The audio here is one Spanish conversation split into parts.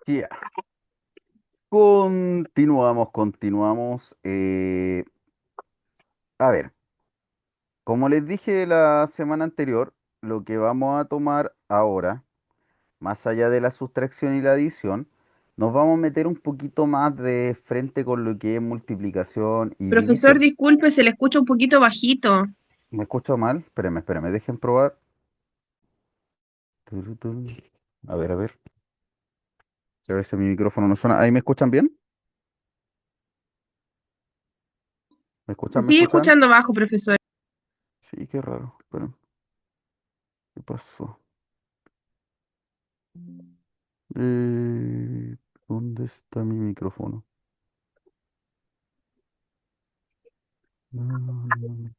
Ya, continuamos. A ver, como les dije la semana anterior, lo que vamos a tomar ahora, más allá de la sustracción y la adición, nos vamos a meter un poquito más de frente con lo que es multiplicación y Profesor, división. disculpe, se le escucha un poquito bajito. ¿Me escucho mal? Espérenme, dejen probar. Turutun. A ver. A ver si mi micrófono no suena. ¿Ahí me escuchan bien? ¿Me Se escuchan? ¿Me sigue escuchan? escuchando bajo, profesor. Sí, qué raro. Esperen, ¿qué pasó? Eh, ¿Dónde está mi micrófono? Mm,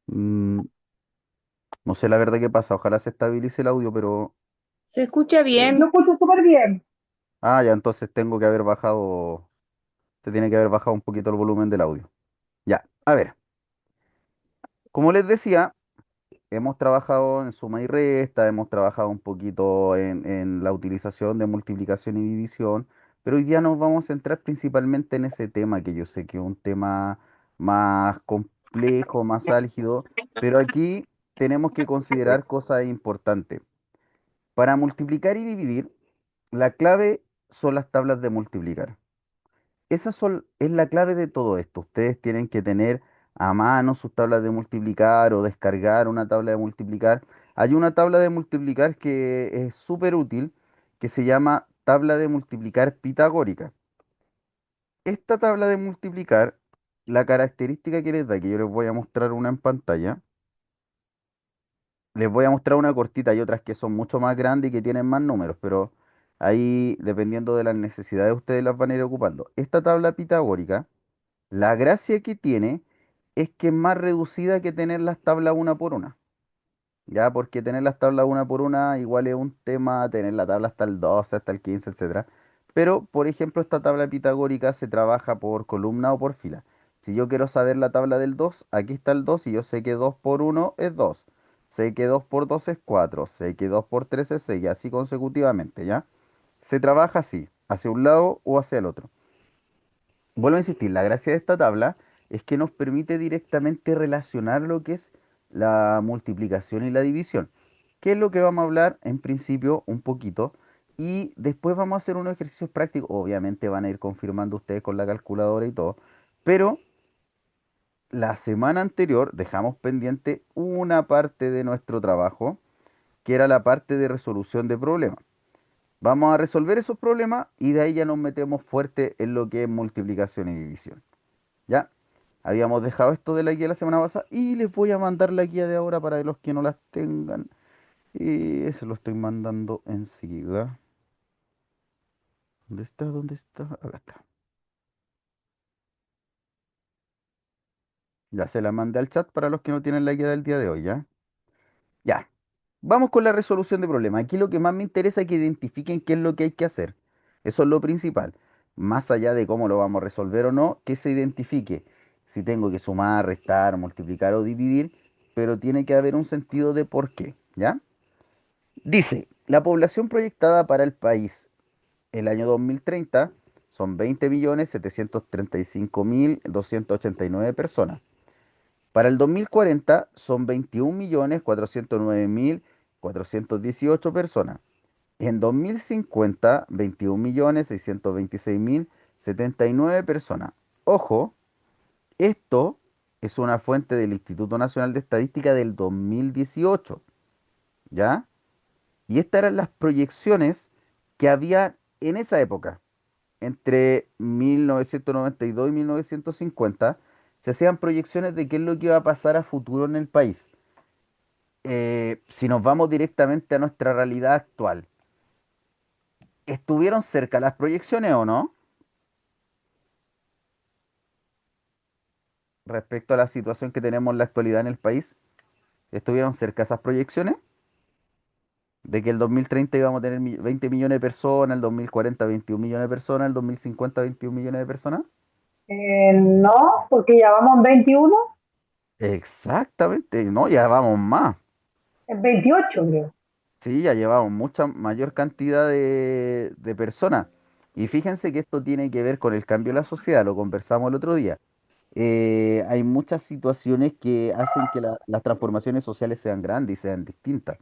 mm, no sé la verdad qué pasa. Ojalá se estabilice el audio, pero... Se escucha eh, bien. Lo escucho súper bien. ya, entonces tengo que haber bajado... Se tiene que haber bajado un poquito el volumen del audio. Ya, a ver. Como les decía, hemos trabajado en suma y resta, hemos trabajado un poquito en la utilización de multiplicación y división, pero hoy día nos vamos a centrar principalmente en ese tema, que yo sé que es un tema más complejo, más álgido, pero aquí tenemos que considerar cosas importantes. Para multiplicar y dividir, la clave son las tablas de multiplicar. Es la clave de todo esto. Ustedes tienen que tener a mano sus tablas de multiplicar o descargar una tabla de multiplicar. Hay una tabla de multiplicar que es súper útil, que se llama tabla de multiplicar pitagórica. Esta tabla de multiplicar, la característica que les da, que yo les voy a mostrar una en pantalla, les voy a mostrar una cortita y otras que son mucho más grandes y que tienen más números, pero ahí, dependiendo de las necesidades, ustedes las van a ir ocupando. Esta tabla pitagórica, la gracia que tiene es que es más reducida que tener las tablas una por una. Ya, porque tener las tablas una por una igual es un tema, tener la tabla hasta el 12, hasta el 15, etcétera. Pero, por ejemplo, esta tabla pitagórica se trabaja por columna o por fila. Si yo quiero saber la tabla del 2, aquí está el 2 y yo sé que 2 por uno es 2. Sé que 2 por 2 es 4. Sé que 2 por 3 es 6 y así consecutivamente, ¿ya? Se trabaja así, hacia un lado o hacia el otro. Vuelvo a insistir, la gracia de esta tabla es que nos permite directamente relacionar lo que es la multiplicación y la división, que es lo que vamos a hablar en principio un poquito, y después vamos a hacer unos ejercicios prácticos. Obviamente van a ir confirmando ustedes con la calculadora y todo, pero la semana anterior dejamos pendiente una parte de nuestro trabajo, que era la parte de resolución de problemas. Vamos a resolver esos problemas y de ahí ya nos metemos fuerte en lo que es multiplicación y división. ¿Ya? Habíamos dejado esto de la guía la semana pasada y les voy a mandar la guía de ahora para los que no las tengan. Y se lo estoy mandando enseguida. ¿Dónde está? ¿Dónde está? Acá está. Ya se la mandé al chat para los que no tienen la guía del día de hoy, ¿ya? Ya. Vamos con la resolución de problemas. Aquí lo que más me interesa es que identifiquen qué es lo que hay que hacer. Eso es lo principal. Más allá de cómo lo vamos a resolver o no, que se identifique si tengo que sumar, restar, multiplicar o dividir, pero tiene que haber un sentido de por qué, ¿ya? Dice, la población proyectada para el país el año 2030 son 20.735.289 personas. Para el 2040 son 21.409.418 personas. En 2050, 21.626.079 personas. Ojo, esto es una fuente del Instituto Nacional de Estadística del 2018, ¿ya? Y estas eran las proyecciones que había en esa época. Entre 1992 y 1950 se hacían proyecciones de qué es lo que iba a pasar a futuro en el país. Si nos vamos directamente a nuestra realidad actual, ¿estuvieron cerca las proyecciones o no? Respecto a la situación que tenemos en la actualidad en el país, ¿estuvieron cerca esas proyecciones? De que el 2030 íbamos a tener 20 millones de personas, el 2040 21 millones de personas, el 2050 21 millones de personas. No, porque ya vamos en 21, Exactamente, no, ya vamos más. en 28 creo. Sí, ya llevamos mucha mayor cantidad de personas. Y fíjense que esto tiene que ver con el cambio de la sociedad, lo conversamos el otro día. Hay muchas situaciones que hacen que las transformaciones sociales sean grandes y sean distintas,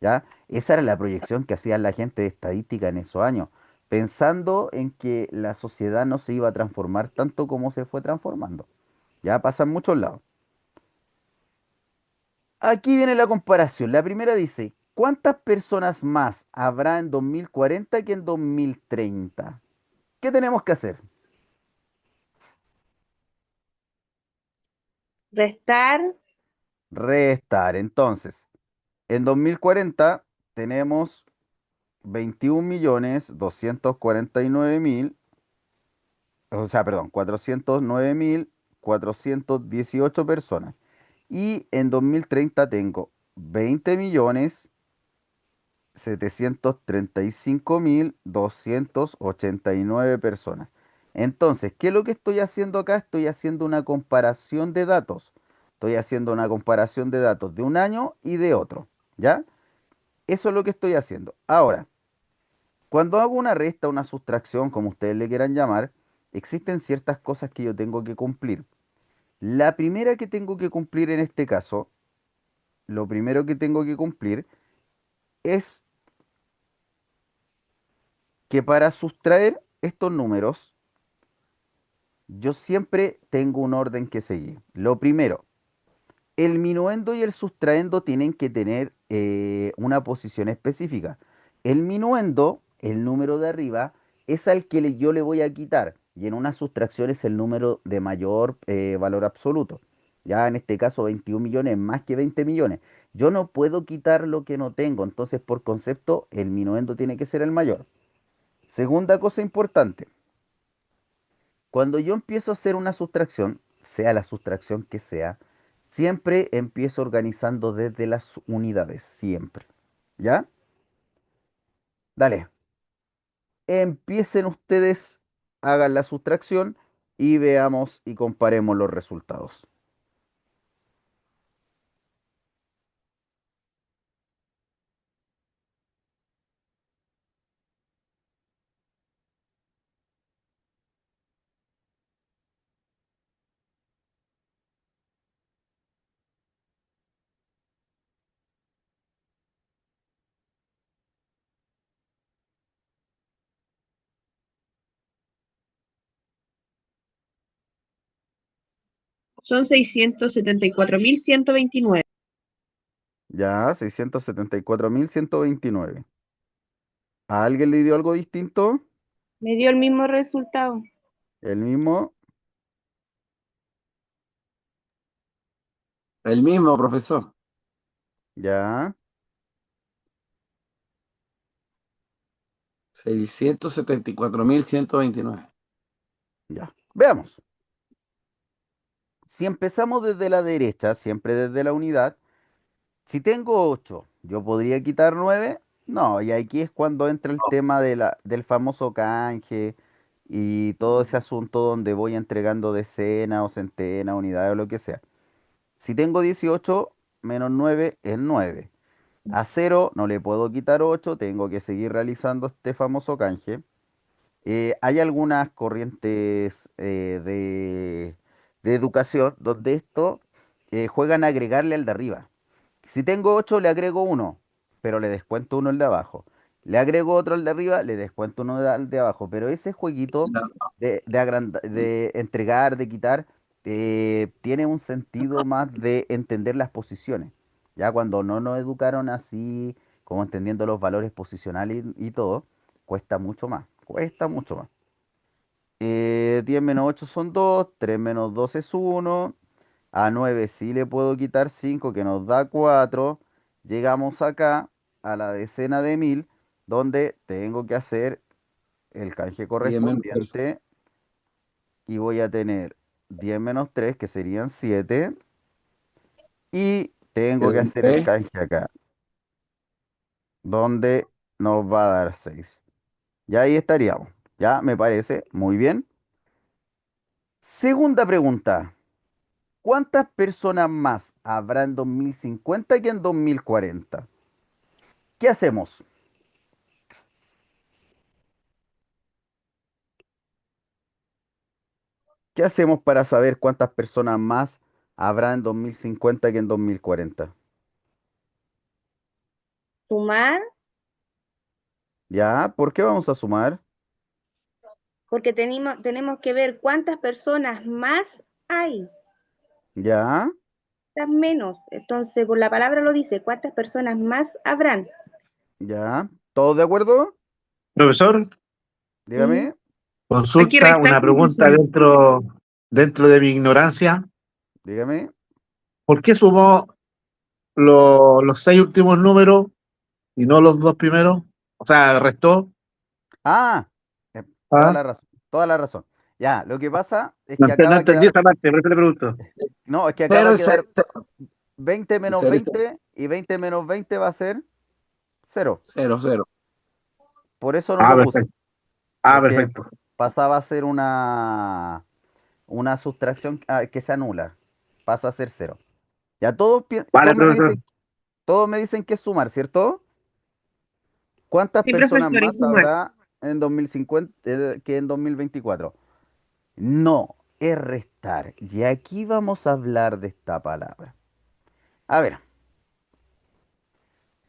¿ya? Esa era la proyección que hacía la gente de estadística en esos años, pensando en que la sociedad no se iba a transformar tanto como se fue transformando. Ya pasa en muchos lados. Aquí viene la comparación. La primera dice, ¿cuántas personas más habrá en 2040 que en 2030? ¿Qué tenemos que hacer? Restar Restar. Entonces, en 2040 tenemos 21.249.000, o sea, perdón, 409.418 personas. Y en 2030 tengo 20.735.289 personas. Entonces, ¿qué es lo que estoy haciendo acá? Estoy haciendo una comparación de datos. Estoy haciendo una comparación de datos de un año y de otro. ¿Ya? Eso es lo que estoy haciendo. Ahora, cuando hago una resta, una sustracción, como ustedes le quieran llamar, existen ciertas cosas que yo tengo que cumplir. La primera que tengo que cumplir en este caso, lo primero que tengo que cumplir es que para sustraer estos números, yo siempre tengo un orden que seguir. Lo primero, el minuendo y el sustraendo tienen que tener una posición específica. El minuendo, el número de arriba, es al que yo le voy a quitar. Y en una sustracción es el número de mayor valor absoluto. Ya en este caso 21 millones más que 20 millones. Yo no puedo quitar lo que no tengo. Entonces, por concepto, el minuendo tiene que ser el mayor. Segunda cosa importante. Cuando yo empiezo a hacer una sustracción, sea la sustracción que sea, siempre empiezo organizando desde las unidades, siempre. ¿Ya? Dale, empiecen ustedes, hagan la sustracción y veamos y comparemos los resultados. son 674.129. Ya, 674.129. ¿A alguien le dio algo distinto? Me dio el mismo resultado. El mismo. El mismo, profesor. Ya, 674.129. ya. Veamos. Si empezamos desde la derecha, siempre desde la unidad, si tengo 8, ¿yo podría quitar 9? No, y aquí es cuando entra el tema del famoso canje y todo ese asunto donde voy entregando decenas o centenas, unidades o lo que sea. Si tengo 18 menos 9 es 9. A cero no le puedo quitar 8, tengo que seguir realizando este famoso canje. Hay algunas corrientes de educación donde esto juegan a agregarle al de arriba. Si tengo 8 le agrego uno, pero le descuento uno al de abajo. Le agrego otro al de arriba, le descuento uno al de abajo. Pero ese jueguito de entregar, de quitar, tiene un sentido más de entender las posiciones. Ya cuando no nos educaron así, como entendiendo los valores posicionales y todo, cuesta mucho más. Cuesta mucho más. 10 menos 8 son 2, 3 menos 2 es uno. A 9 sí le puedo quitar 5 que nos da 4. Llegamos acá a la decena de 1000 donde tengo que hacer el canje 10 menos 3. correspondiente y voy a tener 10 menos 3 que serían 7 y tengo que Quedan hacer el 3. canje acá, donde nos va a dar 6. Ya ahí estaríamos. Ya me parece muy bien. Segunda pregunta. ¿Cuántas personas más habrá en 2050 que en 2040? ¿Qué hacemos? ¿Qué hacemos para saber cuántas personas más habrá en 2050 que en 2040? Sumar, ¿Ya? ¿Por qué vamos a sumar? porque tenemos que ver cuántas personas más hay, ¿Ya? cuántas menos. Entonces, por la palabra lo dice, cuántas personas más habrán. ¿Ya? ¿Todos de acuerdo? Profesor, Sí. Dígame, Hay que consulta, restar, una pregunta profesor. dentro de mi ignorancia. dígame. ¿Por qué sumó los seis últimos números y no los dos primeros? O sea, restó. Ah, toda Ah, la razón, toda la razón. Ya, lo que pasa es no, que acá no va a entendí quedar, esa parte, por eso le pregunto. no, es que acá va Cero a y cero, quedar 20 menos cero, 20 y 20 menos 20 va a ser cero. cero, cero. Por eso no Ah, lo puse, perfecto. Ah, porque perfecto. pasaba a ser una sustracción que se anula, pasa a ser cero. Ya Vale, todos profesor. todos me dicen que es sumar, ¿cierto? ¿Cuántas Sí, personas profesor, y más sumar. habrá en 2050 que en 2024? No, es restar. Y aquí vamos a hablar de esta palabra. A ver,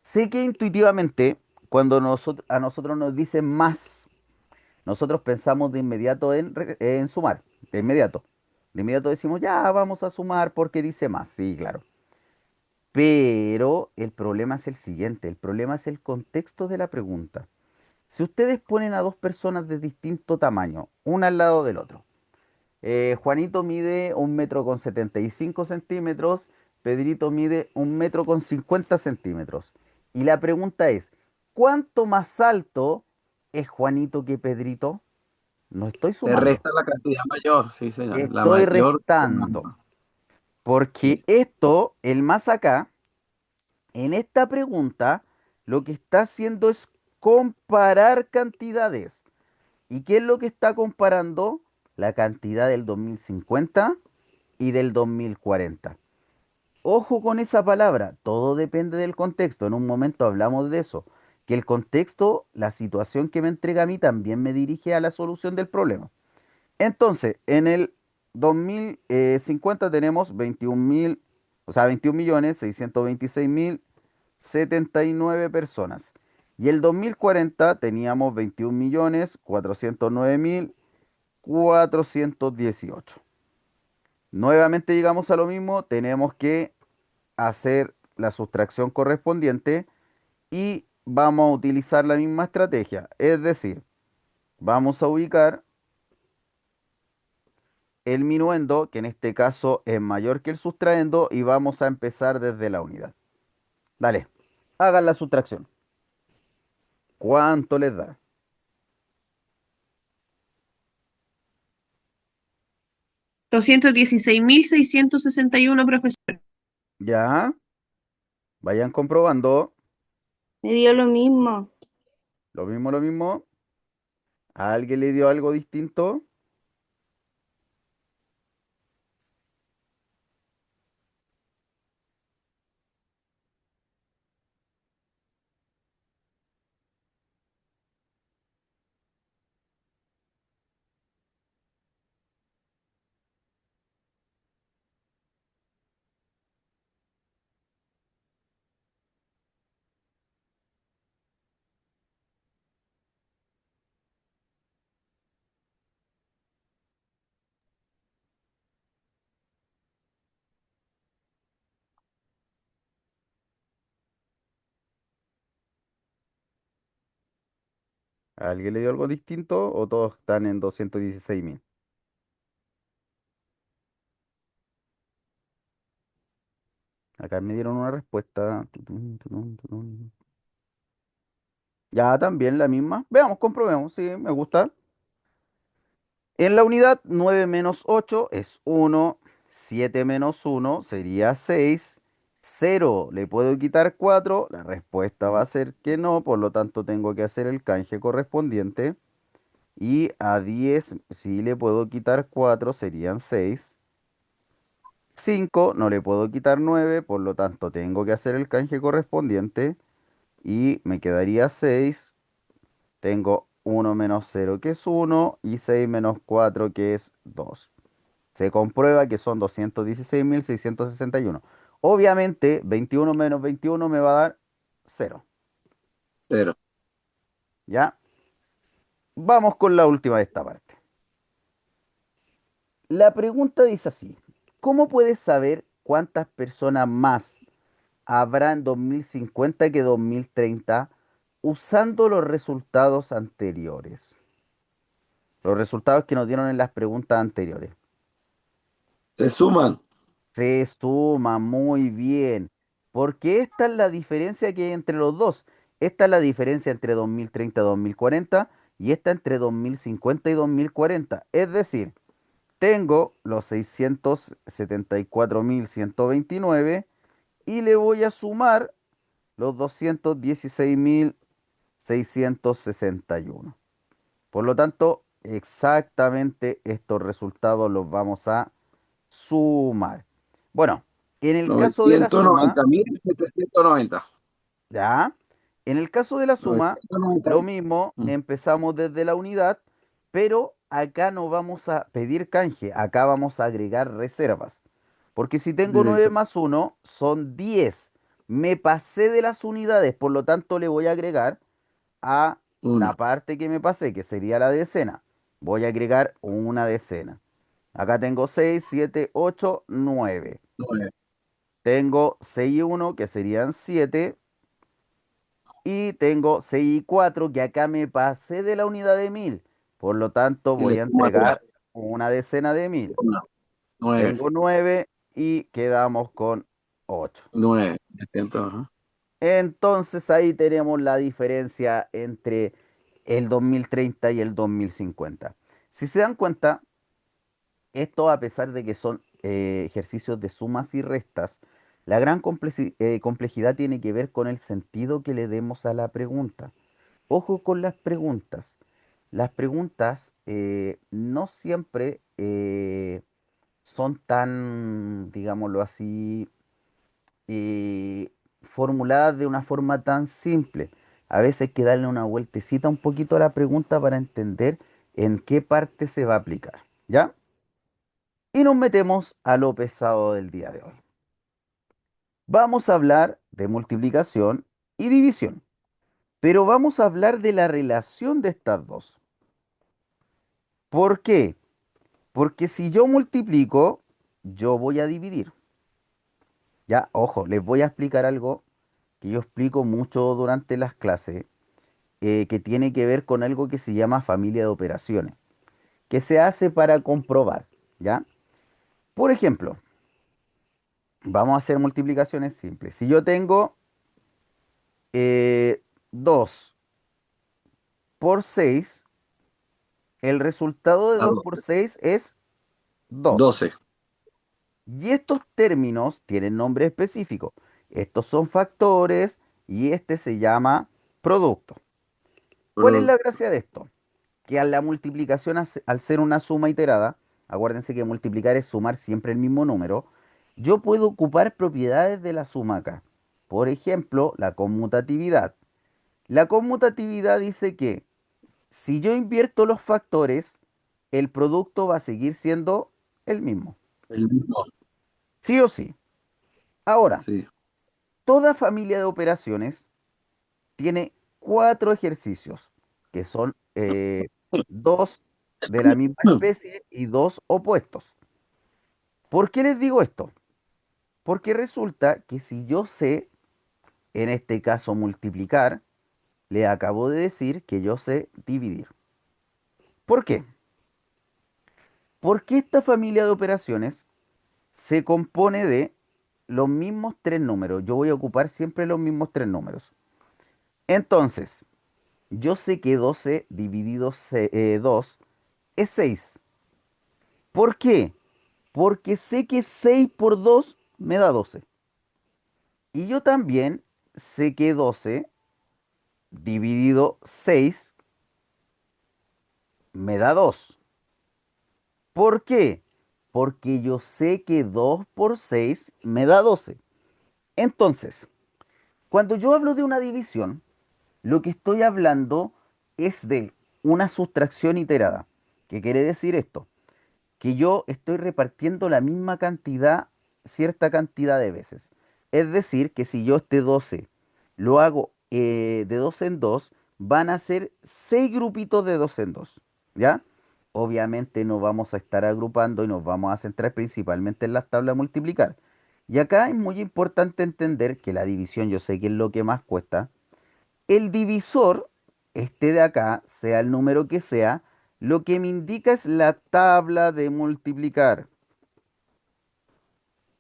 sé que intuitivamente, cuando a nosotros nos dicen más, nosotros pensamos de inmediato en sumar, de inmediato. De inmediato decimos, ya vamos a sumar porque dice más. Sí, claro. Pero el problema es el siguiente, el problema es el contexto de la pregunta. Si ustedes ponen a dos personas de distinto tamaño, una al lado del otro, Juanito mide 1,75 m, Pedrito mide 1,50 m. Y la pregunta es, ¿cuánto más alto es Juanito que Pedrito? No estoy Se sumando, resta la cantidad mayor, sí, señor. La estoy mayor. restando. Porque Sí. esto, el más acá, en esta pregunta, lo que está haciendo es comparar cantidades. ¿Y qué es lo que está comparando? La cantidad del 2050 y del 2040. Ojo con esa palabra, todo depende del contexto. En un momento hablamos de eso, que el contexto, la situación que me entrega a mí también me dirige a la solución del problema. Entonces, en el 2050 tenemos 21.000, o sea, 21.626.079 personas. Y el 2040 teníamos 21.409.418. Nuevamente llegamos a lo mismo, tenemos que hacer la sustracción correspondiente y vamos a utilizar la misma estrategia. Es decir, vamos a ubicar el minuendo, que en este caso es mayor que el sustraendo, y vamos a empezar desde la unidad. Dale, hagan la sustracción. ¿Cuánto les da? 216.661, profesor. Ya, vayan comprobando. Me dio lo mismo. Lo mismo, lo mismo. ¿A alguien le dio algo distinto? ¿A alguien le dio algo distinto o todos están en 216.000? Acá me dieron una respuesta. Tutun, tutun, tutun. Ya, también la misma. Veamos, comprobemos. Sí, me gusta. En la unidad 9 menos 8 es 1, 7 menos 1 sería 6, 0 le puedo quitar 4, la respuesta va a ser que no, por lo tanto tengo que hacer el canje correspondiente. Y a 10 si le puedo quitar 4 serían 6. 5 no le puedo quitar 9, por lo tanto tengo que hacer el canje correspondiente. y me quedaría 6. Tengo 1 menos 0 que es 1 y 6 menos 4 que es 2. Se comprueba que son 216.661. Obviamente, 21 menos 21 me va a dar 0. 0. ¿Ya? Vamos con la última de esta parte. La pregunta dice así: ¿cómo puedes saber cuántas personas más habrá en 2050 que 2030 usando los resultados anteriores? Los resultados que nos dieron en las preguntas anteriores. Se suman. Se suma muy bien, porque esta es la diferencia que hay entre los dos. Esta es la diferencia entre 2030 y 2040 y esta entre 2050 y 2040. Es decir, tengo los 674.129 y le voy a sumar los 216.661. Por lo tanto, exactamente estos resultados los vamos a sumar. Bueno, en el caso de la suma, 990.790. ya, en el caso de la suma, 990. lo mismo, empezamos desde la unidad, pero acá no vamos a pedir canje, acá vamos a agregar reservas. Porque si tengo 9 Directo. más 1, son 10. Me pasé de las unidades, por lo tanto le voy a agregar a Una. la parte que me pasé, que sería la decena. Voy a agregar una decena. Acá tengo 6, 7, 8, 9. 9. Tengo 6 y 1, que serían 7. Y tengo 6 y 4, que acá me pasé de la unidad de 1000. Por lo tanto, Y le voy a sumo atrás. entregar una decena de 1000. Una. 9. Tengo 9 y quedamos con 8. 9. Ajá. Entonces ahí tenemos la diferencia entre el 2030 y el 2050. Si se dan cuenta, esto a pesar de que son ejercicios de sumas y restas, la gran complejidad tiene que ver con el sentido que le demos a la pregunta. Ojo con las preguntas. Las preguntas no siempre son tan, digámoslo así, formuladas de una forma tan simple. A veces hay que darle una vueltecita un poquito a la pregunta para entender en qué parte se va a aplicar. ¿Ya? Y nos metemos a lo pesado del día de hoy. Vamos a hablar de multiplicación y división, pero vamos a hablar de la relación de estas dos. ¿Por qué? Porque si yo multiplico, yo voy a dividir. Ya, ojo, les voy a explicar algo que yo explico mucho durante las clases, que tiene que ver con algo que se llama familia de operaciones, que se hace para comprobar. ¿Ya? Por ejemplo, vamos a hacer multiplicaciones simples. Si yo tengo 2 por 6, el resultado de A 2 por 6 es 12. 12. Y estos términos tienen nombre específico. Estos son factores y este se llama producto. ¿Cuál es Pero la gracia de esto? Que a la multiplicación, al ser una suma iterada, acuérdense que multiplicar es sumar siempre el mismo número, yo puedo ocupar propiedades de la suma acá. Por ejemplo, la conmutatividad. La conmutatividad dice que si yo invierto los factores, el producto va a seguir siendo el mismo. el mismo. Sí o sí. Ahora, Sí. toda familia de operaciones tiene 4 ejercicios, que son 2 de la misma especie y 2 opuestos. ¿Por qué les digo esto? Porque resulta que si yo sé, en este caso, multiplicar, le acabo de decir que yo sé dividir. ¿Por qué? Porque esta familia de operaciones se compone de los mismos 3 números. Yo voy a ocupar siempre los mismos 3 números. Entonces, yo sé que 12 dividido 2 es 6. ¿Por qué? Porque sé que 6 por 2 me da 12. Y yo también sé que 12 dividido 6 me da 2. ¿Por qué? Porque yo sé que 2 por 6 me da 12. Entonces, Cuando yo hablo de una división, lo que estoy hablando es de una sustracción iterada. ¿Qué quiere decir esto? Que yo estoy repartiendo la misma cantidad cierta cantidad de veces. Es decir, que si yo este 12 lo hago de 2 en 2, van a ser 6 grupitos de 2 en 2. ¿Ya? Obviamente no vamos a estar agrupando y nos vamos a centrar principalmente en las tablas multiplicar. Y acá es muy importante entender que la división, yo sé que es lo que más cuesta, el divisor, este de acá, sea el número que sea, lo que me indica es la tabla de multiplicar.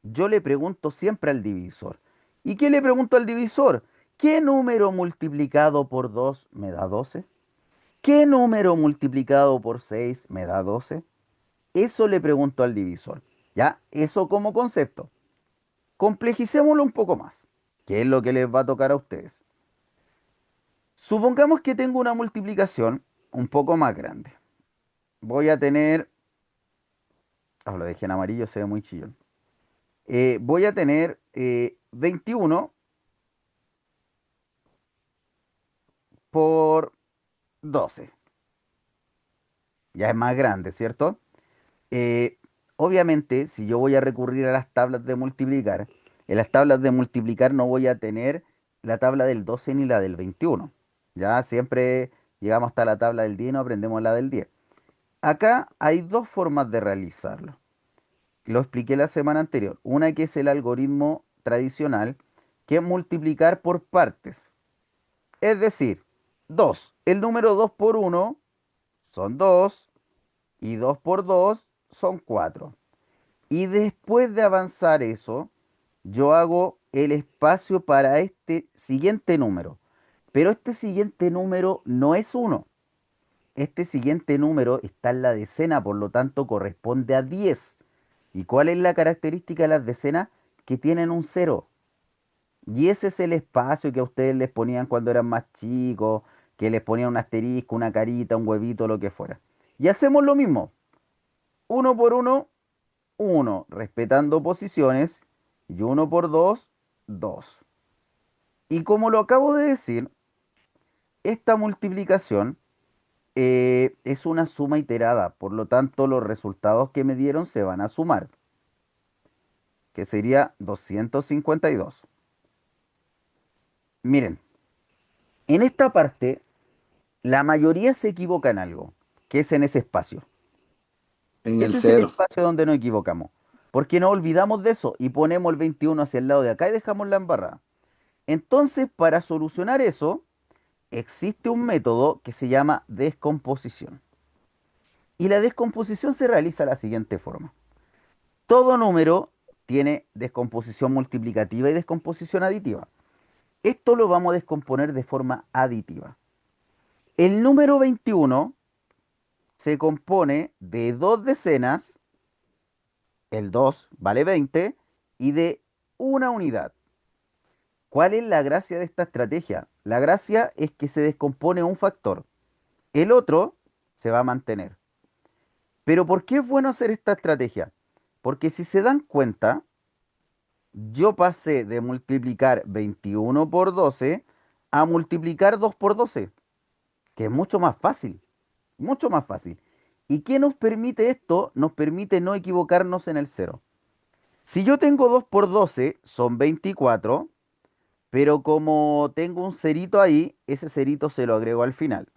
Yo le pregunto siempre al divisor. ¿Y qué le pregunto al divisor? ¿Qué número multiplicado por 2 me da 12? ¿Qué número multiplicado por 6 me da 12? Eso le pregunto al divisor. ¿Ya? Eso como concepto. Complejicémoslo un poco más. ¿Qué es lo que les va a tocar a ustedes? Supongamos que tengo una multiplicación un poco más grande. Voy a tener... lo dejé en amarillo, se ve muy chillón. Voy a tener 21 por 12. Ya es más grande, ¿cierto? Eh, Obviamente, si yo voy a recurrir a las tablas de multiplicar, en las tablas de multiplicar no voy a tener la tabla del 12 ni la del 21. Ya siempre llegamos hasta la tabla del 10 y no aprendemos la del 10. Acá hay dos formas de realizarlo. Lo expliqué la semana anterior. Una que es el algoritmo tradicional, que es multiplicar por partes. Es decir, 2. El número 2 por uno son 2 y 2 por 2 son 4. Y después de avanzar eso, yo hago el espacio para este siguiente número. Pero este siguiente número no es uno. Este siguiente número está en la decena, por lo tanto corresponde a 10. ¿Y cuál es la característica de las decenas? Que tienen un cero. Y ese es el espacio que a ustedes les ponían cuando eran más chicos, que les ponían un asterisco, una carita, un huevito, lo que fuera. Y hacemos lo mismo. Uno por uno, uno, respetando posiciones. Y uno por dos, dos. Y como lo acabo de decir, esta multiplicación es una suma iterada. Por lo tanto, los resultados que me dieron se van a sumar, que sería 252. Miren, en esta parte, la mayoría se equivoca en algo, que es en ese espacio. En el Ese es el cero. espacio donde nos equivocamos. Porque nos olvidamos de eso y ponemos el 21 hacia el lado de acá y dejamos la embarrada. Entonces, para solucionar eso, existe un método que se llama descomposición. Y la descomposición se realiza de la siguiente forma. Todo número tiene descomposición multiplicativa y descomposición aditiva. Esto lo vamos a descomponer de forma aditiva. El número 21 se compone de dos decenas, el 2 vale 20, y de una unidad. ¿Cuál es la gracia de esta estrategia? La gracia es que se descompone un factor, el otro se va a mantener. Pero ¿por qué es bueno hacer esta estrategia? Porque si se dan cuenta, yo pasé de multiplicar 21 por 12 a multiplicar 2 por 12, que es mucho más fácil, mucho más fácil. ¿Y qué nos permite esto? Nos permite no equivocarnos en el cero. Si yo tengo 2 por 12 son 24, pero como tengo un cerito ahí, ese cerito se lo agrego al final.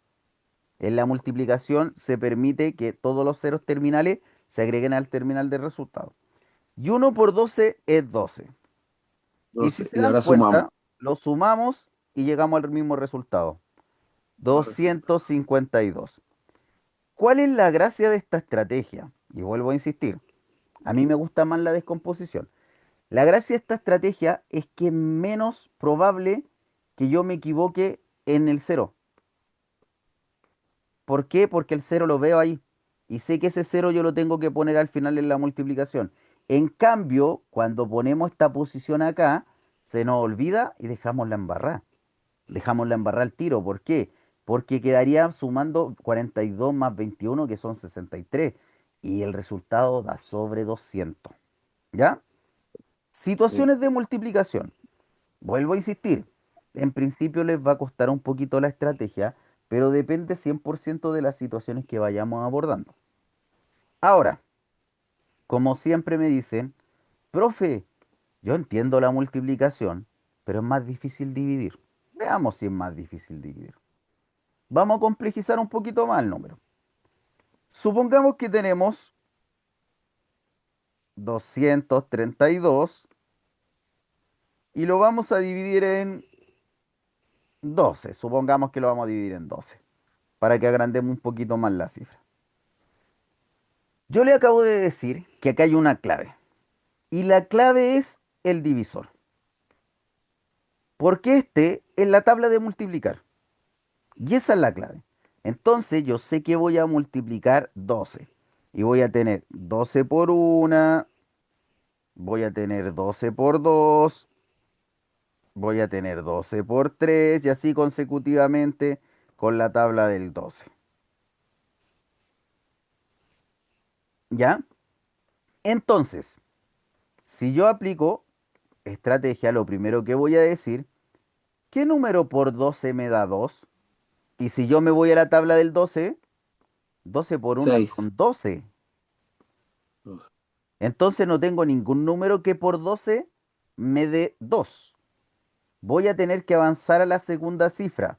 En la multiplicación se permite que todos los ceros terminales se agreguen al terminal de resultado. Y 1 por 12 es 12. Y si 12. se Y dan ahora sumamos. cuenta, lo sumamos y llegamos al mismo resultado. Los resultados. 252. ¿Cuál es la gracia de esta estrategia? Y vuelvo a insistir, a mí me gusta más la descomposición. La gracia de esta estrategia es que es menos probable que yo me equivoque en el cero. ¿Por qué? Porque el cero lo veo ahí. Y sé que ese cero yo lo tengo que poner al final en la multiplicación. En cambio, cuando ponemos esta posición acá, se nos olvida y dejamos la embarrada. Dejamos la embarrada al tiro. ¿Por qué? Porque quedaría sumando 42 más 21, que son 63. Y el resultado da sobre 200. ¿Ya? Sí. Situaciones de multiplicación. Vuelvo a insistir. en principio les va a costar un poquito la estrategia, pero depende 100% de las situaciones que vayamos abordando. Ahora, como siempre me dicen, profe, yo entiendo la multiplicación, pero es más difícil dividir. Veamos si es más difícil dividir. Vamos a complejizar un poquito más el número. Supongamos que tenemos 232 y lo vamos a dividir en 12. Supongamos que lo vamos a dividir en 12 para que agrandemos un poquito más la cifra. Yo le acabo de decir que acá hay una clave y la clave es el divisor. Porque este es la tabla de multiplicar y esa es la clave. Entonces yo sé que voy a multiplicar 12 y voy a tener 12 por 1, voy a tener 12 por 2, voy a tener 12 por 3 y así consecutivamente con la tabla del 12. ¿Ya? Entonces, si yo aplico estrategia, lo primero que voy a decir, ¿qué número por 12 me da 2? Y si yo me voy a la tabla del 12, 12 por 1 6. son 12. Entonces no tengo ningún número que por 12 me dé 2. Voy a tener que avanzar a la segunda cifra.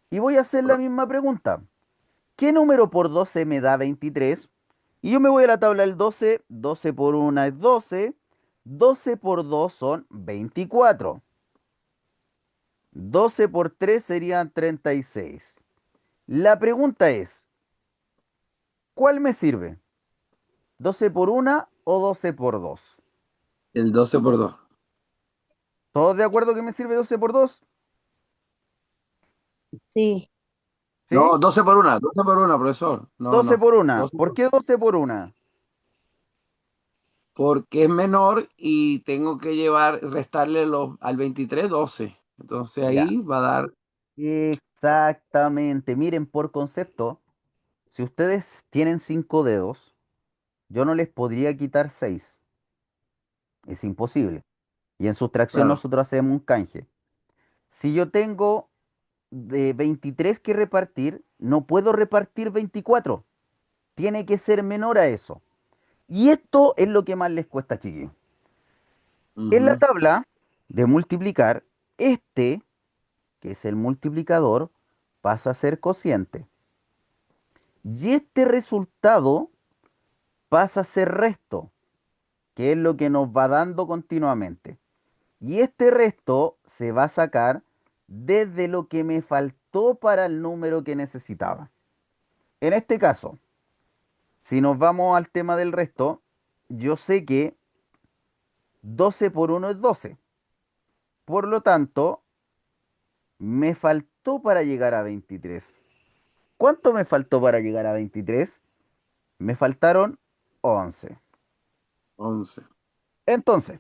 Y voy a hacer la misma pregunta. ¿Qué número por 12 me da 23? Y yo me voy a la tabla del 12. 12 por 1 es 12. 12 por 2 son 24. 12 por 3 serían 36. La pregunta es, ¿cuál me sirve? ¿12 por 1 o 12 por 2? El 12 por 2. ¿Todos de acuerdo que me sirve 12 por 2? Sí. ¿Sí? No, 12 por 1, 12 por 1, profesor. No, 12 no. por 1. 12 ¿Por qué 12 por 1? porque es menor y tengo que restarle al 23, 12. Entonces Ya. ahí va a dar. Exactamente. Miren, por concepto, si ustedes tienen 5 dedos, yo no les podría quitar 6. Es imposible. Y en sustracción Claro. nosotros hacemos un canje. Si yo tengo de 23 que repartir, no puedo repartir 24. Tiene que ser menor a eso. Y esto es lo que más les cuesta, chiquillos. En la Ujú. tabla de multiplicar, este, que es el multiplicador, pasa a ser cociente. Y este resultado pasa a ser resto, que es lo que nos va dando continuamente. Y este resto se va a sacar desde lo que me faltó para el número que necesitaba. En este caso, si nos vamos al tema del resto, yo sé que 12 por 1 es 12. Por lo tanto, me faltó para llegar a 23. ¿Cuánto me faltó para llegar a 23? Me faltaron 11. 11. Entonces,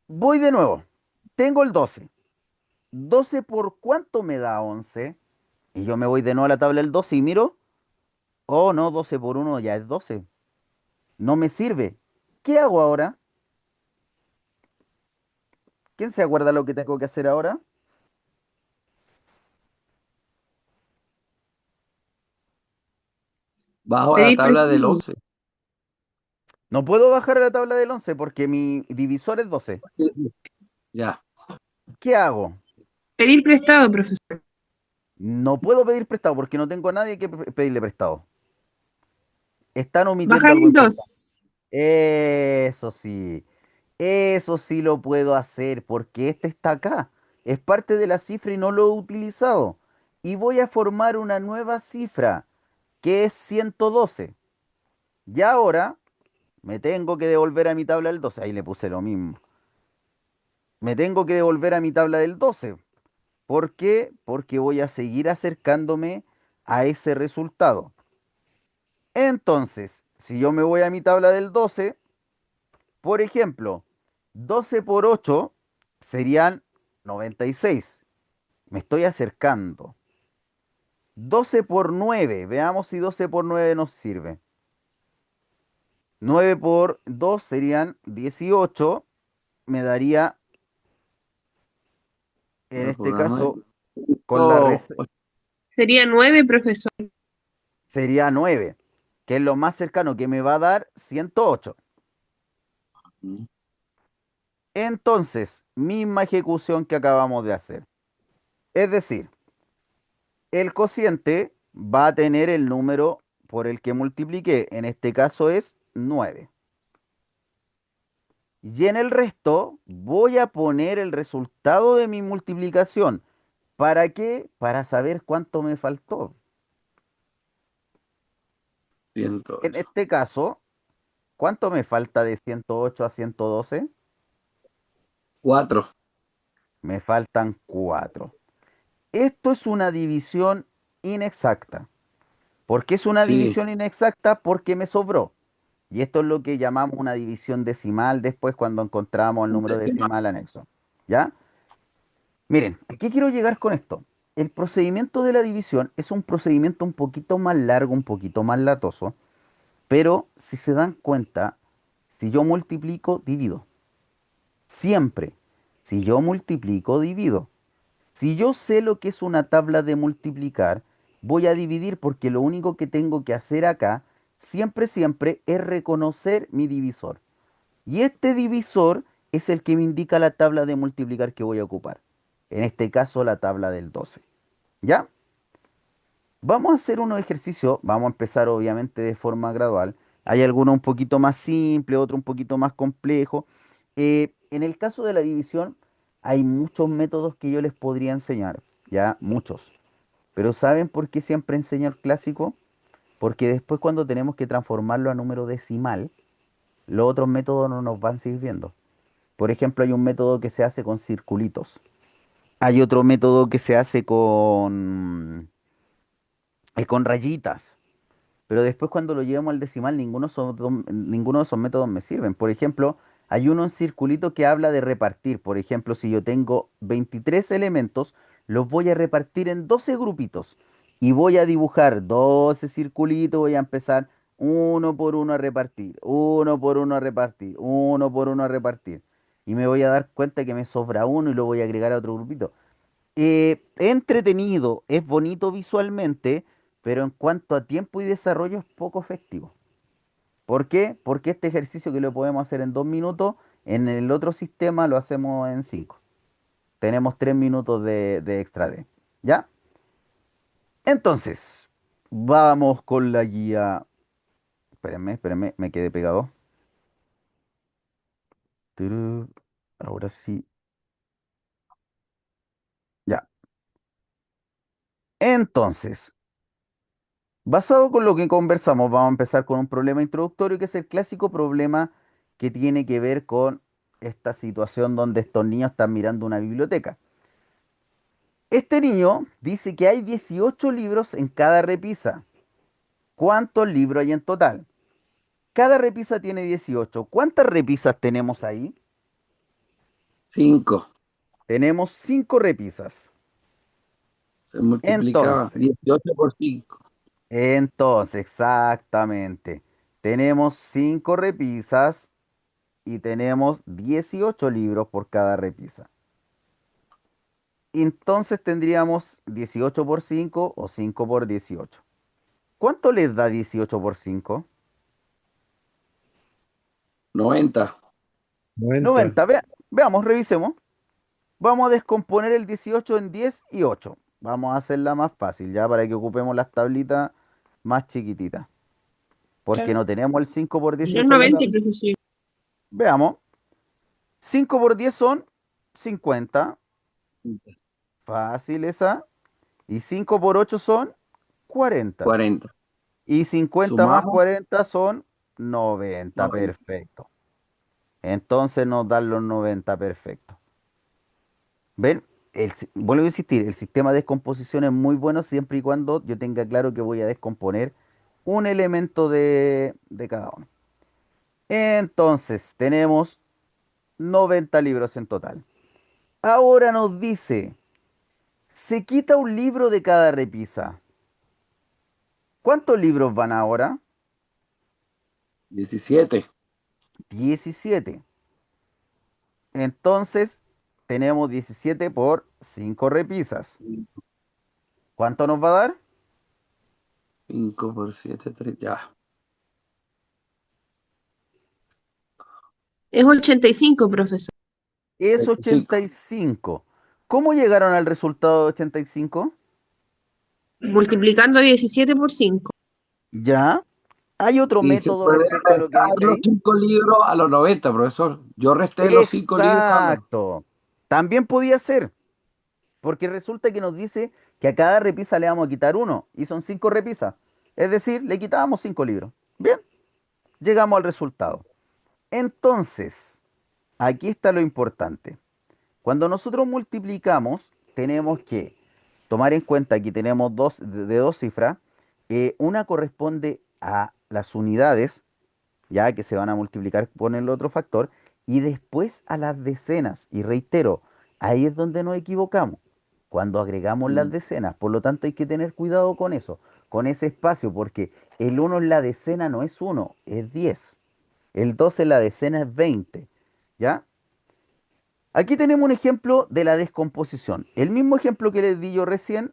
voy de nuevo. Tengo el 12. 12 por cuánto me da 11. Y yo me voy de nuevo a la tabla del 12 y miro. Oh, no, 12 por 1 ya es 12. No me sirve. ¿Qué hago ahora? ¿Quién se acuerda lo que tengo que hacer ahora? Bajo a la Pedir tabla del prestado. 11. No puedo bajar a la tabla del 11 porque mi divisor es 12. Ya. ¿Qué hago? Pedir prestado, profesor. No puedo pedir prestado porque no tengo a nadie que pedirle prestado. Están omitiendo Bajar algo en importante. 2. Eso sí lo puedo hacer porque este está acá. Es parte de la cifra y no lo he utilizado. Y voy a formar una nueva cifra que es 112. Y ahora me tengo que devolver a mi tabla del 12. Ahí le puse lo mismo. Me tengo que devolver a mi tabla del 12. ¿Por qué? Porque voy a seguir acercándome a ese resultado. Entonces, si yo me voy a mi tabla del 12, por ejemplo, 12 por 8 serían 96. Me estoy acercando. 12 por 9. Veamos si 12 por 9 nos sirve. 9 por 2 serían 18. Me daría En El este programa caso, con la Oh, res Sería 9, profesor. sería 9, que es lo más cercano que me va a dar 108. Entonces, misma ejecución que acabamos de hacer. Es decir, el cociente va a tener el número por el que multipliqué. En este caso es 9. Y en el resto voy a poner el resultado de mi multiplicación. ¿Para qué? Para saber cuánto me faltó. En 108. este caso, ¿cuánto me falta de 108 a 112? 4. Me faltan 4. Esto es una división inexacta. ¿Por qué es una Sigue. división inexacta? Porque me sobró. Y esto es lo que llamamos una división decimal después cuando encontramos el número decimal anexo. ¿Ya? Miren, ¿a qué quiero llegar con esto? El procedimiento de la división es un procedimiento un poquito más largo, un poquito más latoso, pero si se dan cuenta, si yo multiplico, divido. Siempre. Si yo multiplico, divido. Si yo sé lo que es una tabla de multiplicar, voy a dividir porque lo único que tengo que hacer acá, siempre, siempre, es reconocer mi divisor. Y este divisor es el que me indica la tabla de multiplicar que voy a ocupar. En este caso, la tabla del 12. ¿Ya? Vamos a hacer unos ejercicios, vamos a empezar obviamente de forma gradual. Hay algunos un poquito más simples, otros un poquito más complejos. En el caso de la división, hay muchos métodos que yo les podría enseñar, ya, muchos. Pero ¿saben por qué siempre enseño el clásico? Porque después cuando tenemos que transformarlo a número decimal, los otros métodos no nos van sirviendo. Por ejemplo, hay un método que se hace con circulitos. Hay otro método que se hace con rayitas. Pero después cuando lo llevamos al decimal, ninguno de esos métodos me sirven. Por ejemplo, hay uno en circulito que habla de repartir. Por ejemplo, si yo tengo 23 elementos, los voy a repartir en 12 grupitos. Y voy a dibujar 12 circulitos, voy a empezar uno por uno a repartir, uno por uno a repartir, uno por uno a repartir. Y me voy a dar cuenta que me sobra uno y lo voy a agregar a otro grupito. Entretenido, es bonito visualmente, pero en cuanto a tiempo y desarrollo es poco efectivo. ¿Por qué? Porque este ejercicio que lo podemos hacer en 2 minutos, en el otro sistema lo hacemos en 5. Tenemos 3 minutos de extra D. ¿Ya? Entonces, vamos con la guía. Espérenme, espérenme, me quedé pegado. Turú, ahora sí. Ya. Entonces, basado con lo que conversamos, vamos a empezar con un problema introductorio que es el clásico problema que tiene que ver con esta situación donde estos niños están mirando una biblioteca. Este niño dice que hay 18 libros en cada repisa. ¿Cuántos libros hay en total? Cada repisa tiene 18. ¿Cuántas repisas tenemos ahí? 5. Tenemos 5 repisas. Se multiplica Entonces, 18 por 5. exactamente. Tenemos 5 repisas y tenemos 18 libros por cada repisa. Entonces tendríamos 18 por 5 o 5 por 18. ¿Cuánto les da 18 por 5? 90. 90. 90. Veamos, revisemos. Vamos a descomponer el 18 en 10 y 8. Vamos a hacerla más fácil, ya para que ocupemos las tablitas más chiquititas. Porque Claro. no tenemos el 5 por Yo 18 en la 90, tabla. profesor. Veamos. 5 por 10 son 50. Fácil esa. Y 5 por 8 son 40. 40. Y 50 más Sumamos 40 son 90. 90. Perfecto. Entonces nos dan los 90. Perfecto. ¿Ven? Vuelvo a insistir, el sistema de descomposición es muy bueno siempre y cuando yo tenga claro que voy a descomponer un elemento de cada uno. Entonces, tenemos 90 libros en total. Ahora nos dice, se quita un libro de cada repisa. ¿Cuántos libros van ahora? 17. 17. Entonces, tenemos 17 por 5 repisas. ¿Cuánto nos va a dar? 5 por 7, 3, ya. Es 85, profesor. Es 5. 85. ¿Cómo llegaron al resultado de 85? Multiplicando 17 por 5. Ya. ¿Hay otro Y se método puede respecto a lo que restar dice los ahí? 5 libros a los 90, profesor. Yo resté los 5 libros a los... Exacto. También podía ser, porque resulta que nos dice que a cada repisa le vamos a quitar uno, y son 5 repisas. Es decir, le quitábamos 5 libros. Bien, llegamos al resultado. Entonces, aquí está lo importante. Cuando nosotros multiplicamos, tenemos que tomar en cuenta que tenemos de dos cifras. Una corresponde a las unidades, ya que se van a multiplicar con el otro factor, y después a las decenas. Y reitero, ahí es donde nos equivocamos, cuando agregamos las Mm. decenas. Por lo tanto, hay que tener cuidado con eso, con ese espacio, porque el uno en la decena no es uno, es 10. El 2 en la decena es 20. ¿Ya? Aquí tenemos un ejemplo de la descomposición. El mismo ejemplo que les di yo recién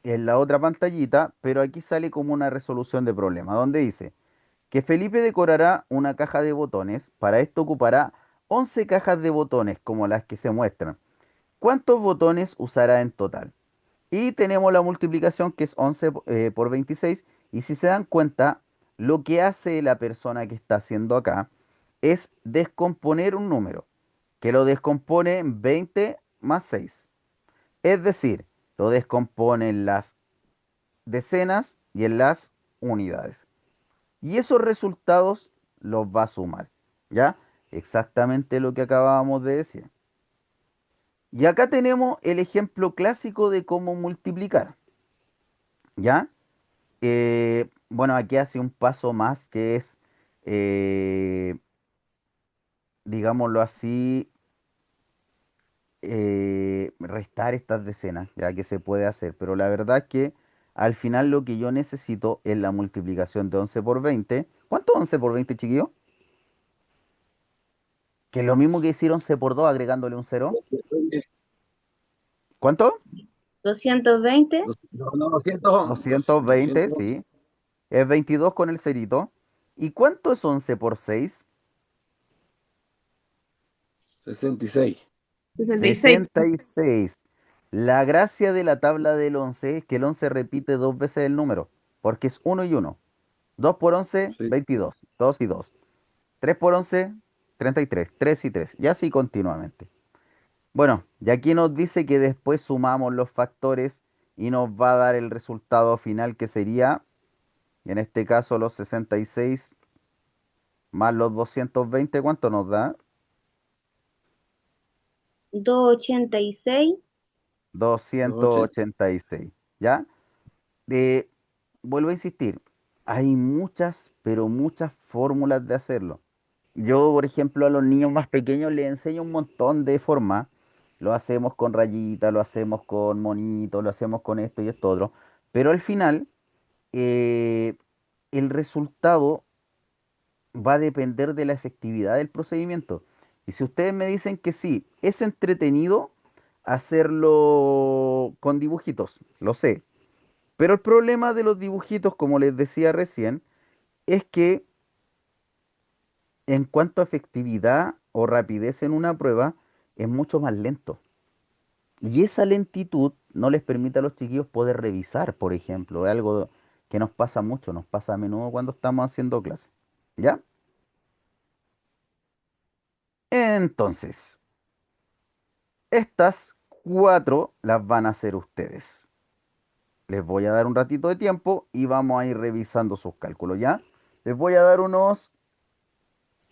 en la otra pantallita, pero aquí sale como una resolución de problema, donde dice que Felipe decorará una caja de botones. Para esto ocupará 11 cajas de botones como las que se muestran. ¿Cuántos botones usará en total? Y tenemos la multiplicación que es 11 por 26. Y si se dan cuenta, lo que hace la persona que está haciendo acá es descomponer un número, que lo descompone en 20 más 6. Es decir, lo descompone en las decenas y en las unidades. Y esos resultados los va a sumar. ¿Ya? Exactamente lo que acabábamos de decir. Y acá tenemos el ejemplo clásico de cómo multiplicar. ¿Ya? Bueno, aquí hace un paso más que es, eh, digámoslo así, restar estas decenas, ya que se puede hacer. Pero la verdad es que al final lo que yo necesito es la multiplicación de 11 por 20. ¿Cuánto es 11 por 20, chiquillo? Que es lo mismo que decir 11 por 2 agregándole un cero. ¿Cuánto? 220. No, no, 200, 220, 200, sí. Es 22 con el cerito. ¿Y cuánto es 11 por 6? 66. 66. 66. La gracia de la tabla del 11 es que el 11 repite dos veces el número, porque es uno y uno. 2 por 11, Sí. 22. 2 y 2. 3 por 11, 33. 3 y 3. Y así continuamente. Bueno, y aquí nos dice que después sumamos los factores y nos va a dar el resultado final que sería, en este caso, los 66 más los 220. ¿Cuánto nos da? 286. 286. ¿Ya? Eh, Vuelvo a insistir, hay muchas, pero muchas fórmulas de hacerlo. Yo, por ejemplo, a los niños más pequeños les enseño un montón de formas. Lo hacemos con rayitas, lo hacemos con monitos, lo hacemos con esto y esto otro. Pero al final, eh, el resultado va a depender de la efectividad del procedimiento. Y si ustedes me dicen que sí, es entretenido hacerlo con dibujitos, lo sé. Pero el problema de los dibujitos, como les decía recién, es que en cuanto a efectividad o rapidez en una prueba, es mucho más lento. Y esa lentitud no les permite a los chiquillos poder revisar, por ejemplo. Es algo que nos pasa mucho, nos pasa a menudo cuando estamos haciendo clases. ¿Ya? Entonces, estas cuatro las van a hacer ustedes. Les voy a dar un ratito de tiempo y vamos a ir revisando sus cálculos, ¿ya? Les voy a dar unos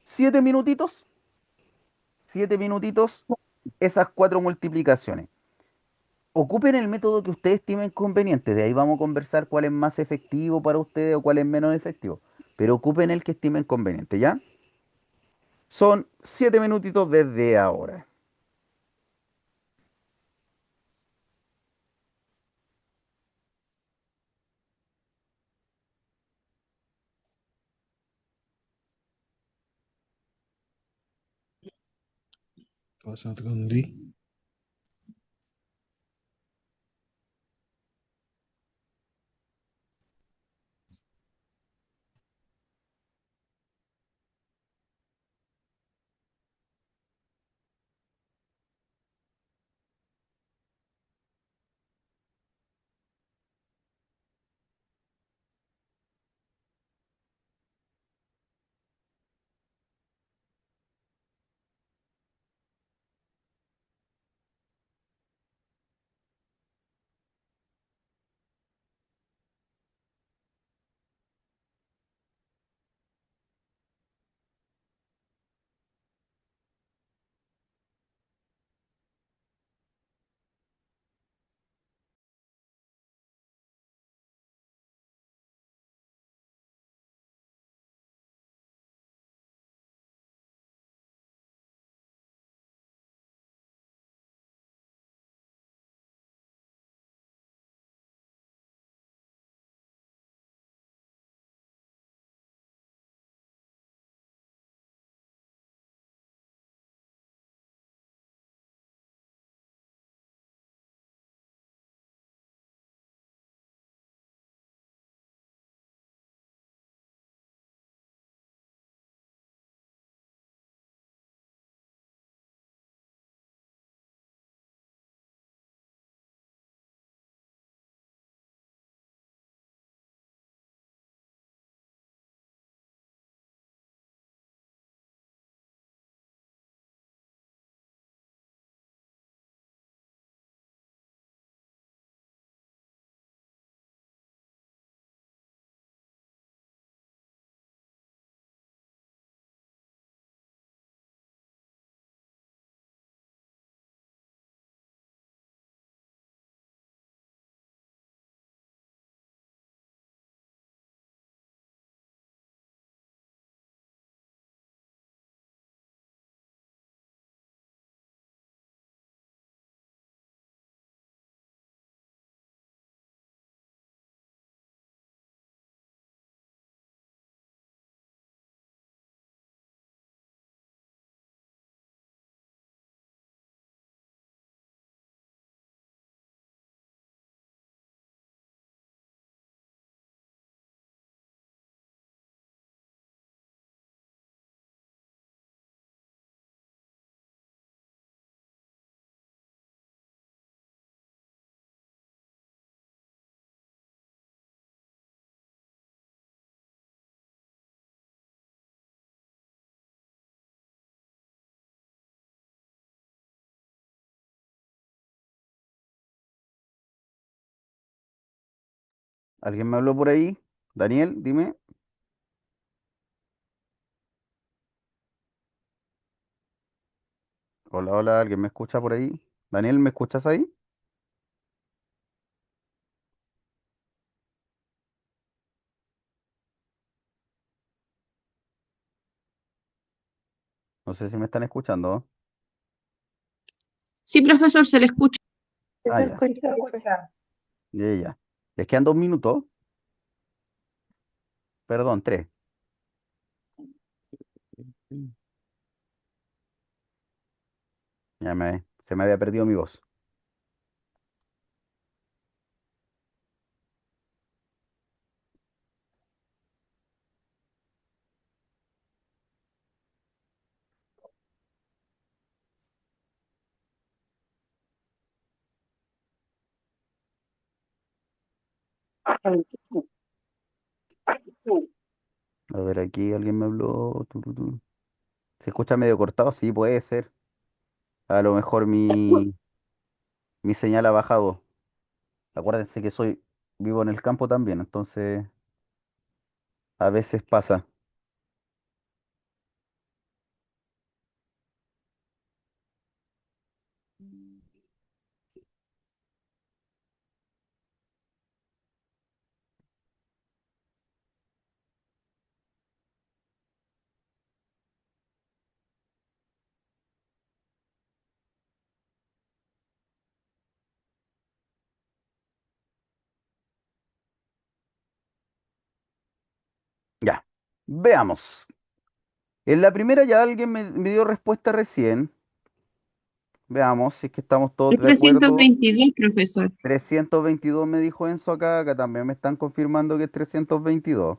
7 minutitos, 7 minutitos, esas cuatro multiplicaciones. Ocupen el método que ustedes estimen conveniente. De ahí vamos a conversar cuál es más efectivo para ustedes o cuál es menos efectivo. Pero ocupen el que estimen conveniente, ¿ya? Son 7 minutitos desde ahora. Aspetta un secondi. ¿Alguien me habló por ahí? Daniel, dime. Hola, hola, ¿alguien me escucha por ahí? Daniel, ¿me escuchas ahí? No sé si me están escuchando. Sí, profesor, se le escucha. Ah, ya, ya, ya, ya. Les quedan 2 minutos. Perdón, tres. Se me había perdido mi voz. A ver, aquí alguien me habló. ¿Se escucha medio cortado? Sí, puede ser. A lo mejor mi señal ha bajado. Acuérdense que vivo en el campo también, entonces a veces pasa. Ya, veamos. En la primera ya alguien me dio respuesta recién. Veamos si es que estamos todos Es de acuerdo. 322, profesor. 322 me dijo Enzo acá, acá también me están confirmando que es 322.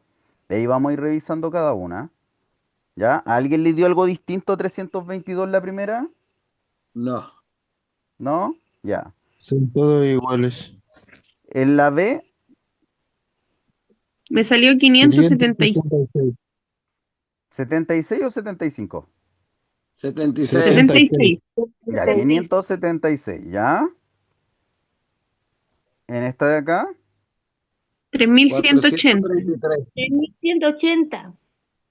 De ahí vamos a ir revisando cada una. ¿Ya? ¿A alguien le dio algo distinto a 322 la primera? No. ¿No? Ya. Son todos iguales. En la B, Me salió 576. 566. 76 o 75. 76. 76. 76. Ya, 6. 576, ¿ya? En esta de acá, 3180. 433. 3180.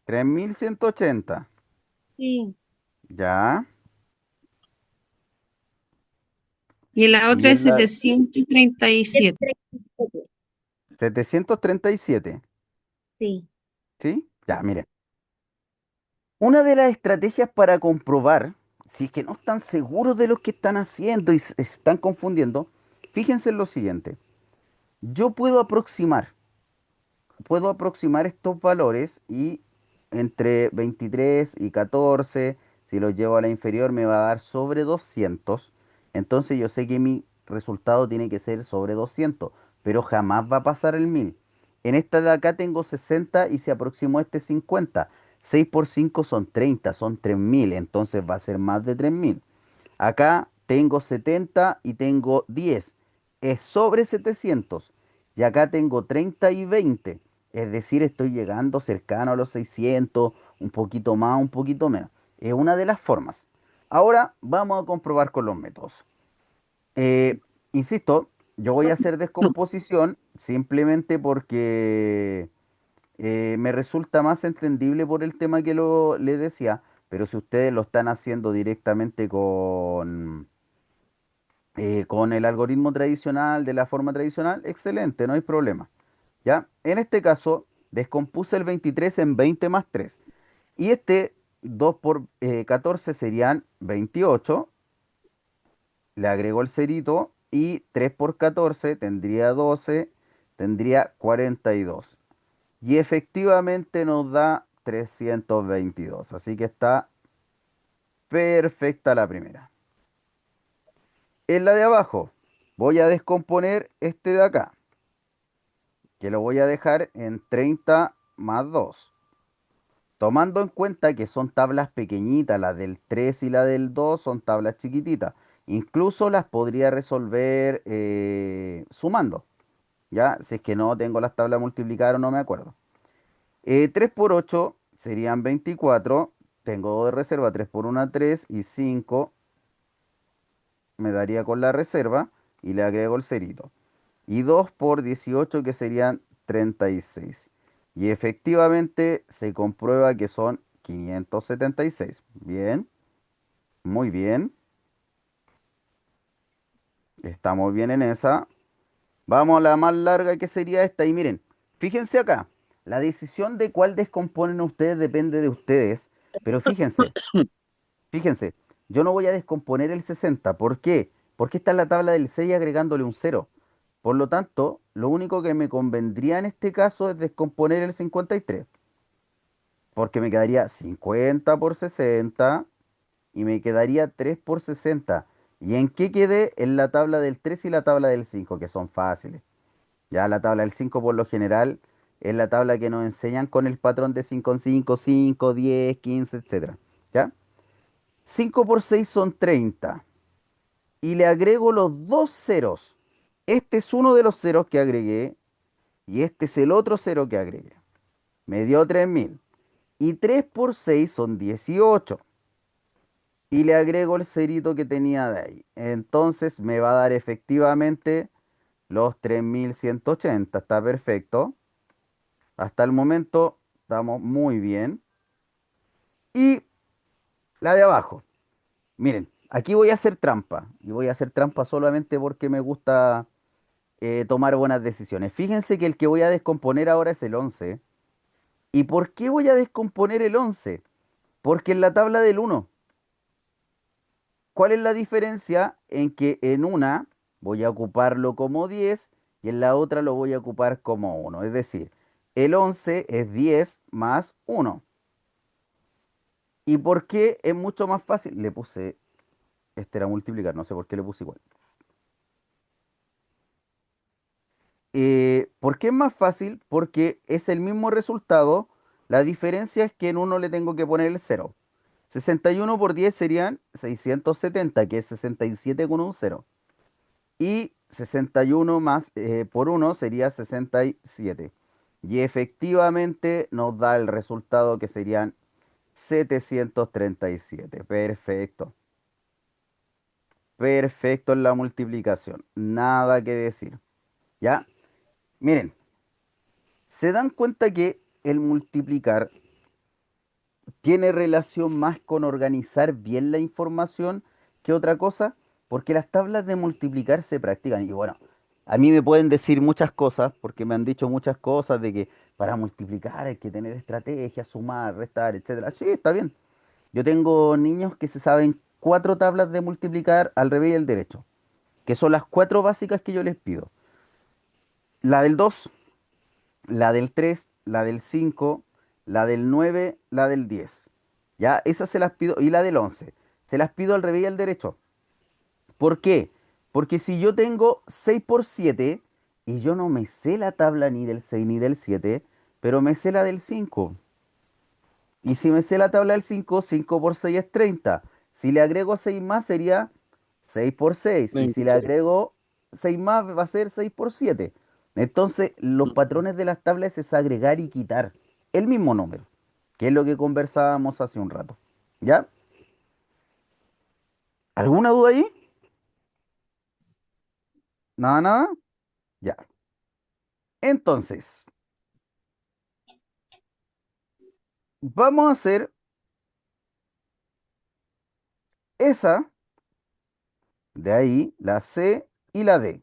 3180, Sí. ¿ya? Y en la Y otra es en la 737. 737, Sí. ¿sí? Ya, miren. Una de las estrategias para comprobar si es que no están seguros de lo que están haciendo y se están confundiendo, fíjense en lo siguiente. Yo puedo aproximar estos valores y entre 23 y 14, si los llevo a la inferior, me va a dar sobre 200. Entonces yo sé que mi resultado tiene que ser sobre 200, pero jamás va a pasar el 1000. En esta de acá tengo 60 y se aproximó este 50. 6 por 5 son 30, son 3000, entonces va a ser más de 3000. Acá tengo 70 y tengo 10. Es sobre 700. Y acá tengo 30 y 20. Es decir, estoy llegando cercano a los 600, un poquito más, un poquito menos. Es una de las formas. Ahora vamos a comprobar con los métodos. Eh, Insisto, yo voy a hacer descomposición simplemente porque me resulta más entendible por el tema que le decía, pero si ustedes lo están haciendo directamente con el algoritmo tradicional, de la forma tradicional, excelente, no hay problema. ¿Ya? En este caso, descompuse el 23 en 20 más 3. Y este 2 por 14 serían 28. Le agrego el cerito y 3 por 14 tendría 12, tendría 42. Y efectivamente nos da 322. Así que está perfecta la primera. En la de abajo voy a descomponer este de acá, que lo voy a dejar en 30 más 2. Tomando en cuenta que son tablas pequeñitas, la del 3 y la del 2 son tablas chiquititas. Incluso las podría resolver sumando, ¿ya? Si es que no tengo las tablas multiplicadas o no me acuerdo. 3 por 8 serían 24. Tengo 2 de reserva, 3 por 1, 3 y 5 me daría con la reserva y le agrego el cerito. Y 2 por 18 que serían 36. Y efectivamente se comprueba que son 576. Bien, muy bien. Estamos bien en esa. Vamos a la más larga que sería esta. Y miren, fíjense acá. La decisión de cuál descomponen ustedes depende de ustedes. Pero fíjense, yo no voy a descomponer el 60. ¿Por qué? Porque está en la tabla del 6 agregándole un cero. Por lo tanto, lo único que me convendría en este caso es descomponer el 53, porque me quedaría 50 por 60 y me quedaría 3 por 60. ¿Y en qué quedé? En la tabla del 3 y la tabla del 5, que son fáciles. Ya la tabla del 5 por lo general es la tabla que nos enseñan con el patrón de 5 en 5, 5, 10, 15, etcétera. ¿Ya? 5 por 6 son 30. Y le agrego los dos ceros. Este es uno de los ceros que agregué y este es el otro cero que agregué. Me dio 3000. Y 3 por 6 son 18. Y le agrego el cerito que tenía de ahí. Entonces me va a dar efectivamente los 3180. Está perfecto. Hasta el momento estamos muy bien. Y la de abajo. Miren, aquí voy a hacer trampa. Y voy a hacer trampa solamente porque me gusta tomar buenas decisiones. Fíjense que el que voy a descomponer ahora es el 11. ¿Y por qué voy a descomponer el 11? Porque en la tabla del 1, ¿cuál es la diferencia en que en una voy a ocuparlo como 10 y en la otra lo voy a ocupar como 1? Es decir, el 11 es 10 más 1. ¿Y por qué es mucho más fácil? Le puse Este era multiplicar, no sé por qué le puse igual. ¿Por qué es más fácil? Porque es el mismo resultado. La diferencia es que en uno le tengo que poner el cero. 61 por 10 serían 670, que es 67 con un cero. Y 61 más por uno sería 67. Y efectivamente nos da el resultado que serían 737. Perfecto. Perfecto en la multiplicación. Nada que decir. ¿Ya? Miren, se dan cuenta que el multiplicar tiene relación más con organizar bien la información que otra cosa, porque las tablas de multiplicar se practican. Y bueno, a mí me pueden decir muchas cosas, porque me han dicho muchas cosas de que para multiplicar hay que tener estrategia, sumar, restar, etcétera. Sí, está bien. Yo tengo niños que se saben 4 tablas de multiplicar al revés y al derecho, que son las 4 básicas que yo les pido. La del 2, la del 3, la del 5, la del 9, la del 10. Ya, esas se las pido, y la del 11. Se las pido al revés y al derecho. ¿Por qué? Porque si yo tengo 6 por 7 y yo no me sé la tabla ni del 6 ni del 7, pero me sé la del 5. Y si me sé la tabla del 5, 5 por 6 es 30. Si le agrego 6 más sería 6 por 6. Y si le 23. agrego 6 más va a ser 6 por 7. Entonces, los patrones de las tablas es agregar y quitar el mismo número, que es lo que conversábamos hace un rato. ¿Ya? ¿Alguna duda ahí? Nada, nada. Ya. Entonces, vamos a hacer esa, de ahí, la C y la D.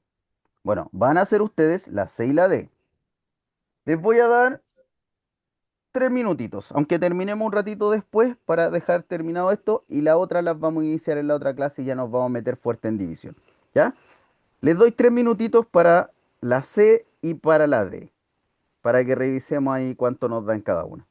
Bueno, van a hacer ustedes la C y la D. Les voy a dar 3 minutitos, aunque terminemos un ratito después para dejar terminado esto y la otra las vamos a iniciar en la otra clase y ya nos vamos a meter fuerte en división. ¿Ya? Les doy 3 minutitos para la C y para la D, para que revisemos ahí cuánto nos dan cada una.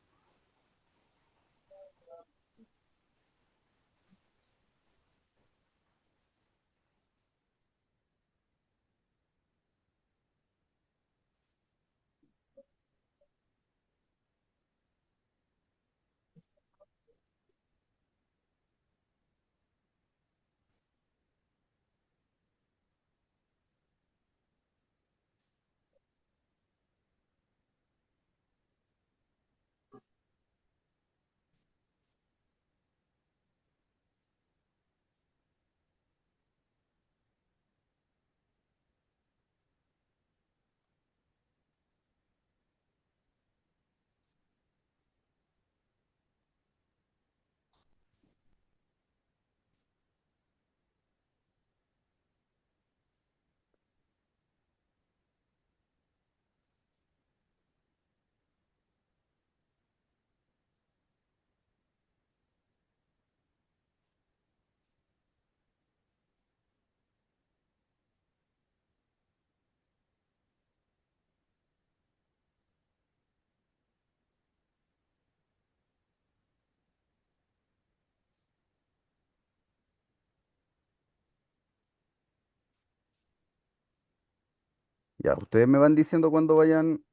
Ya, ustedes me van diciendo cuando vayan Listo,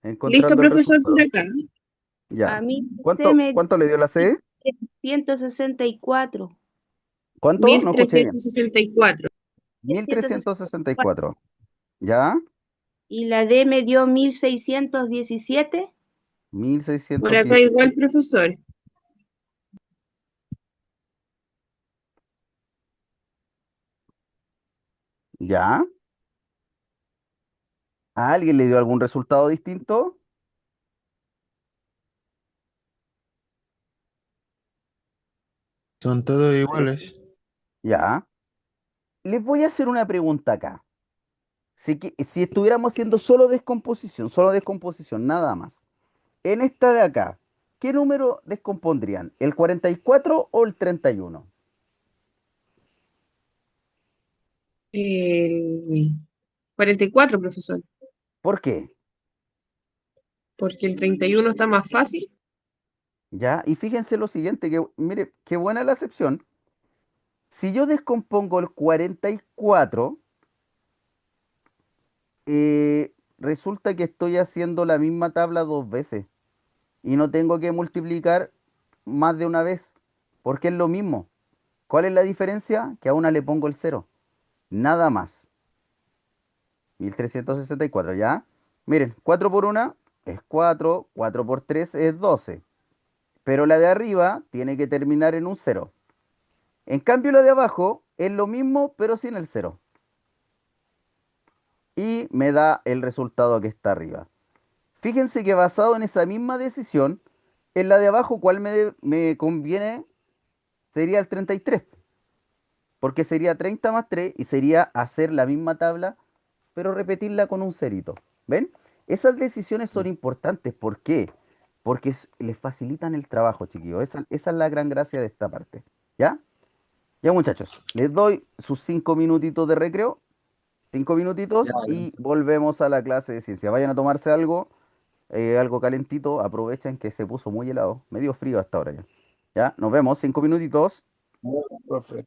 encontrando el profesor, por resultado. acá. Ya. A mí se ¿Cuánto, me dio cuánto le dio la C? 164. ¿Cuánto? Mil No escuché bien. trescientos sesenta y cuatro. 1364. ¿Ya? Y la D me dio 1617. mil Por seiscientos acá igual, diecisiete. profesor. ¿Ya? ¿A alguien le dio algún resultado distinto? Son todos ¿Sí? iguales. Ya. Les voy a hacer una pregunta acá. Si estuviéramos haciendo solo descomposición, nada más. En esta de acá, ¿qué número descompondrían? ¿El 44 o el 31? El 44, profesor. ¿Por qué? Porque el 31 está más fácil. ¿Ya? Y fíjense lo siguiente, que mire, qué buena la acepción. Si yo descompongo el 44, resulta que estoy haciendo la misma tabla dos veces y no tengo que multiplicar más de una vez, porque es lo mismo. ¿Cuál es la diferencia? Que a una le pongo el cero, nada más. 1364, ¿ya? Miren, 4 por 1 es 4, 4 por 3 es 12, pero la de arriba tiene que terminar en un cero. En cambio, la de abajo es lo mismo, pero sin el cero. Y me da el resultado que está arriba. Fíjense que basado en esa misma decisión, en la de abajo, ¿cuál me conviene? Sería el 33, porque sería 30 más 3 y sería hacer la misma tabla, pero repetirla con un cerito. ¿Ven? Esas decisiones son importantes. ¿Por qué? Porque les facilitan el trabajo, chiquillos. Esa es la gran gracia de esta parte. ¿Ya? Ya, muchachos, les doy sus 5 minutitos de recreo, 5 minutitos, Ya, y volvemos a la clase de ciencia. Vayan a tomarse algo, algo calentito, aprovechen que se puso muy helado, medio frío hasta ahora ya. Ya, nos vemos, 5 minutitos. profe.